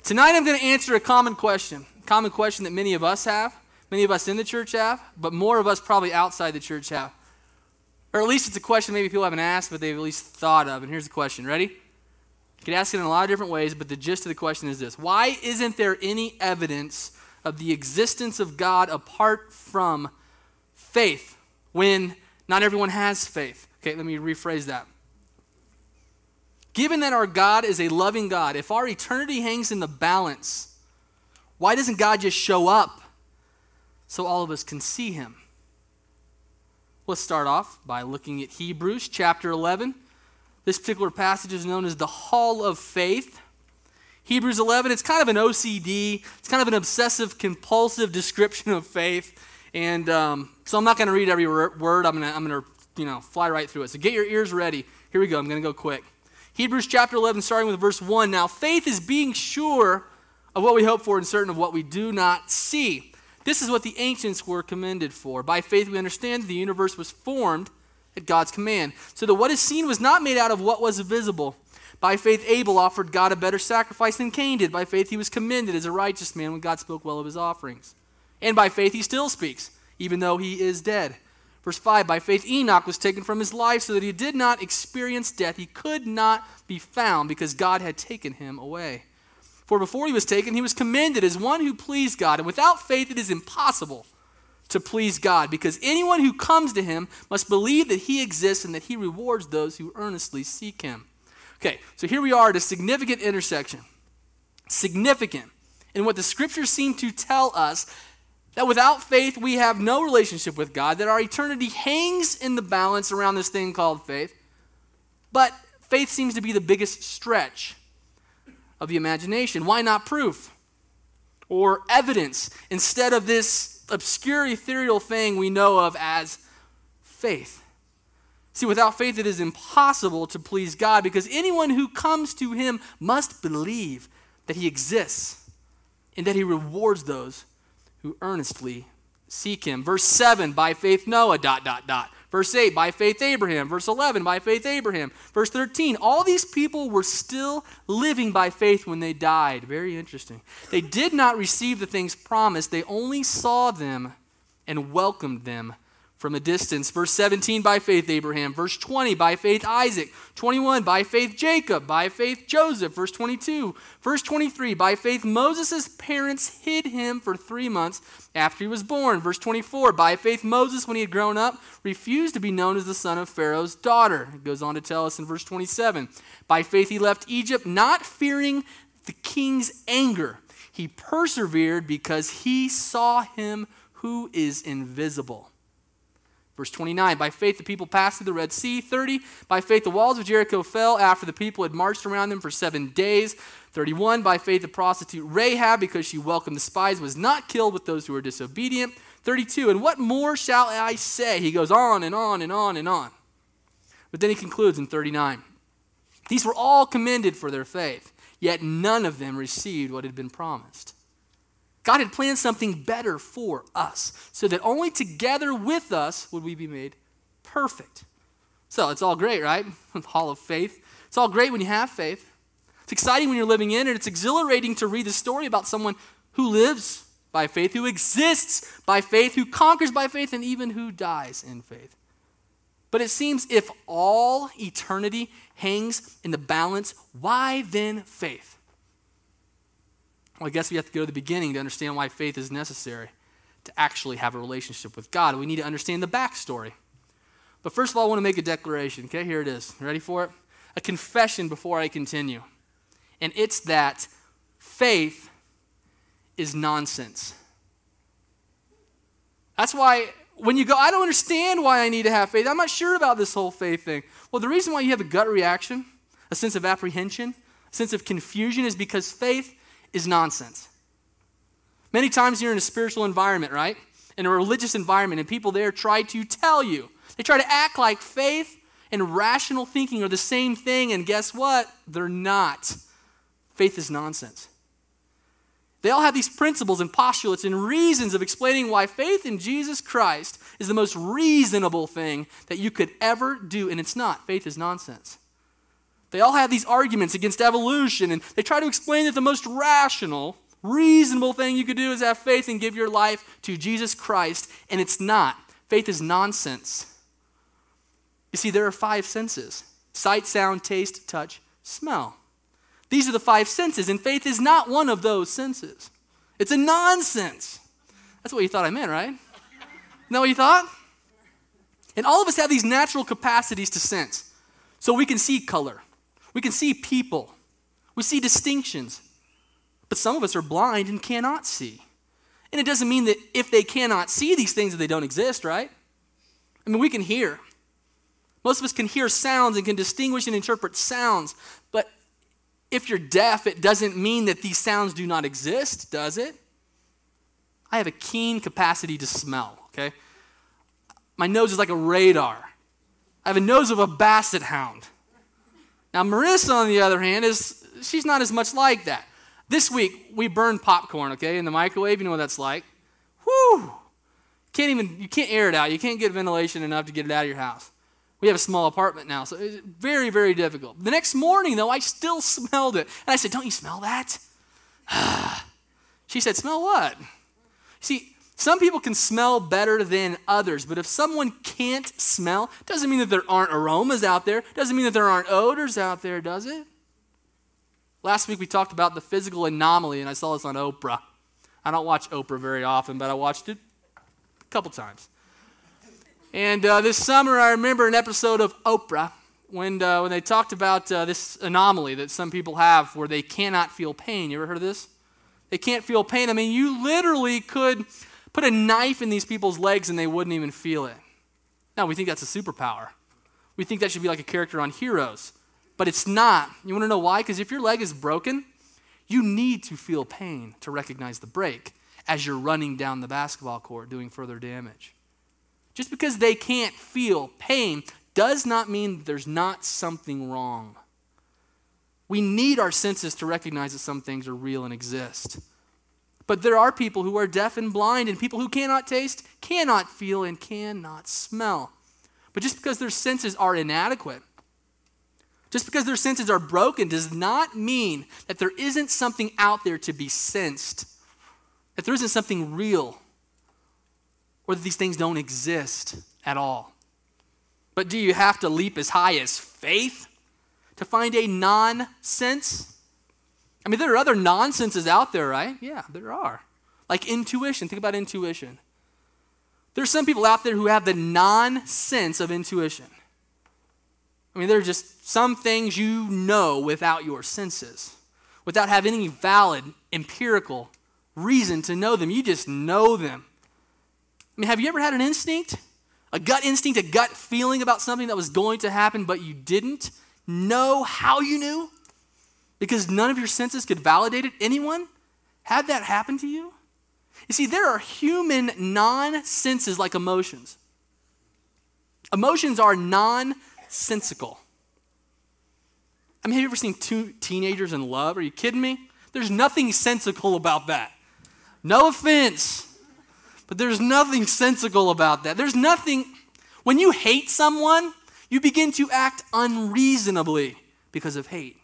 Tonight I'm going to answer a common question that many of us have, many of us in the church have, but more of us probably outside the church have. Or at least it's a question maybe people haven't asked, but they've at least thought of. And here's the question. Ready? You could ask it in a lot of different ways, but the gist of the question is this. Why isn't there any evidence of the existence of God apart from faith when not everyone has faith? Okay, let me rephrase that. Given that our God is a loving God, if our eternity hangs in the balance, why doesn't God just show up so all of us can see him? Let's start off by looking at Hebrews chapter 11. This particular passage is known as the Hall of Faith. Hebrews 11, it's kind of an OCD, it's kind of an obsessive compulsive description of faith. And so I'm not going to read every word, I'm going to fly right through it. So get your ears ready. Here we go, I'm going to go quick. Hebrews chapter 11, starting with verse 1. Now faith is being sure of what we hope for and certain of what we do not see. This is what the ancients were commended for. By faith we understand that the universe was formed at God's command, so that what is seen was not made out of what was visible. By faith Abel offered God a better sacrifice than Cain did. By faith he was commended as a righteous man when God spoke well of his offerings. And by faith he still speaks, even though he is dead. Verse 5, by faith Enoch was taken from his life so that he did not experience death. He could not be found because God had taken him away. For before he was taken, he was commended as one who pleased God. And without faith it is impossible to please God, because anyone who comes to him must believe that he exists and that he rewards those who earnestly seek him. Okay, so here we are at a significant intersection. Significant in what the scriptures seem to tell us, that without faith we have no relationship with God, that our eternity hangs in the balance around this thing called faith. But faith seems to be the biggest stretch of the imagination. Why not proof or evidence instead of this obscure ethereal thing we know of as faith? See, without faith it is impossible to please God, because anyone who comes to him must believe that he exists and that he rewards those who earnestly seek him. Verse 7, by faith Noah, ... Verse 8, by faith Abraham. Verse 11, by faith Abraham. Verse 13, all these people were still living by faith when they died. Very interesting. They did not receive the things promised. They only saw them and welcomed them from a distance. Verse 17, by faith Abraham. Verse 20, by faith Isaac. 21, by faith Jacob. By faith Joseph. Verse 22. Verse 23, by faith Moses' parents hid him for 3 months after he was born. Verse 24, by faith Moses, when he had grown up, refused to be known as the son of Pharaoh's daughter. It goes on to tell us in verse 27. By faith he left Egypt, not fearing the king's anger. He persevered because he saw him who is invisible. Verse 29, by faith the people passed through the Red Sea. 30, by faith the walls of Jericho fell after the people had marched around them for 7 days. 31, by faith the prostitute Rahab, because she welcomed the spies, was not killed with those who were disobedient. 32, and what more shall I say? He goes on and on and on and on. But then he concludes in 39. These were all commended for their faith, yet none of them received what had been promised. God had planned something better for us, so that only together with us would we be made perfect. So it's all great, right? Hall of Faith. It's all great when you have faith. It's exciting when you're living in it. It's exhilarating to read the story about someone who lives by faith, who exists by faith, who conquers by faith, and even who dies in faith. But it seems if all eternity hangs in the balance, why then faith? Well, I guess we have to go to the beginning to understand why faith is necessary to actually have a relationship with God. We need to understand the backstory. But first of all, I want to make a declaration. Okay, here it is. Ready for it? A confession before I continue. And it's that faith is nonsense. That's why when you go, I don't understand why I need to have faith. I'm not sure about this whole faith thing. Well, the reason why you have a gut reaction, a sense of apprehension, a sense of confusion is because faith is nonsense. Many times you're in a spiritual environment, right? In a religious environment, and people there try to tell you. They try to act like faith and rational thinking are the same thing, and guess what? They're not. Faith is nonsense. They all have these principles and postulates and reasons of explaining why faith in Jesus Christ is the most reasonable thing that you could ever do, and it's not. Faith is nonsense. They all have these arguments against evolution, and they try to explain that the most rational, reasonable thing you could do is have faith and give your life to Jesus Christ, and it's not. Faith is nonsense. You see, there are 5 senses: sight, sound, taste, touch, smell. These are the 5 senses, and faith is not one of those senses. It's a nonsense. That's what you thought I meant, right? Isn't that what you thought? And all of us have these natural capacities to sense. So we can see color. We can see people. We see distinctions. But some of us are blind and cannot see. And it doesn't mean that if they cannot see these things that they don't exist, right? I mean, we can hear. Most of us can hear sounds and can distinguish and interpret sounds. But if you're deaf, it doesn't mean that these sounds do not exist, does it? I have a keen capacity to smell, okay? My nose is like a radar. I have a nose of a basset hound. Now, Marissa, on the other hand, she's not as much like that. This week, we burned popcorn, okay, in the microwave. You know what that's like. Whew! You can't air it out. You can't get ventilation enough to get it out of your house. We have a small apartment now, so it's very, very difficult. The next morning, though, I still smelled it. And I said, "Don't you smell that?" She said, "Smell what?" See, some people can smell better than others, but if someone can't smell, doesn't mean that there aren't aromas out there. Doesn't mean that there aren't odors out there, does it? Last week we talked about the physical anomaly, and I saw this on Oprah. I don't watch Oprah very often, but I watched it a couple times. And this summer I remember an episode of Oprah when they talked about this anomaly that some people have where they cannot feel pain. You ever heard of this? They can't feel pain. I mean, you literally could put a knife in these people's legs and they wouldn't even feel it. Now, we think that's a superpower. We think that should be like a character on Heroes. But it's not. You want to know why? Because if your leg is broken, you need to feel pain to recognize the break as you're running down the basketball court doing further damage. Just because they can't feel pain does not mean there's not something wrong. We need our senses to recognize that some things are real and exist. But there are people who are deaf and blind, and people who cannot taste, cannot feel, and cannot smell. But just because their senses are inadequate, just because their senses are broken, does not mean that there isn't something out there to be sensed, that there isn't something real, or that these things don't exist at all. But do you have to leap as high as faith to find a non-sense? I mean, there are other nonsenses out there, right? Yeah, there are. Like intuition. Think about intuition. There's some people out there who have the non-sense of intuition. I mean, there are just some things you know without your senses, without having any valid, empirical reason to know them. You just know them. I mean, have you ever had an instinct, a gut instinct, a gut feeling about something that was going to happen, but you didn't know how you knew? Because none of your senses could validate it? Anyone had that happen to you? You see, there are human non-senses like emotions. Emotions are non-sensical. I mean, have you ever seen two teenagers in love? Are you kidding me? There's nothing sensical about that. No offense, but there's nothing sensical about that. There's nothing. When you hate someone, you begin to act unreasonably because of hate.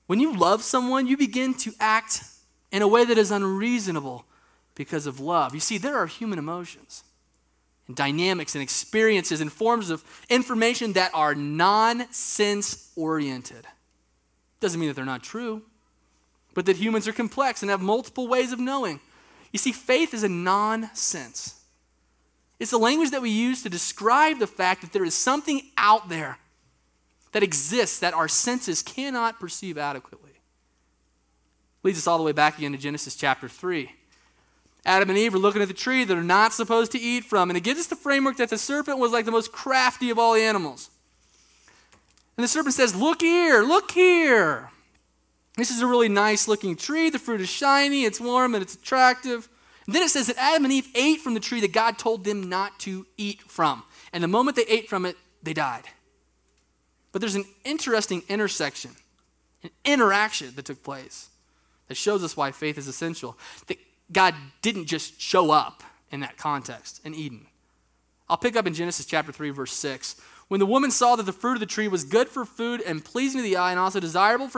When you love someone, you begin to act in a way that is unreasonable because of love. You see, there are human emotions and dynamics and experiences and forms of information that are non-sense oriented. Doesn't mean that they're not true, but that humans are complex and have multiple ways of knowing. You see, faith is a non-sense. It's the language that we use to describe the fact that there is something out there that exists that our senses cannot perceive adequately. Leads us all the way back again to Genesis chapter 3. Adam and Eve are looking at the tree that they're not supposed to eat from, and it gives us the framework that the serpent was like the most crafty of all the animals. And the serpent says, look here, look here. This is a really nice looking tree. The fruit is shiny, it's warm, and it's attractive. And then it says that Adam and Eve ate from the tree that God told them not to eat from. And the moment they ate from it, they died. But there's an interesting intersection, an interaction that took place that shows us why faith is essential. That God didn't just show up in that context in Eden. I'll pick up in Genesis chapter 3, verse 6, When the woman saw that the fruit of the tree was good for food and pleasing to the eye and also desirable for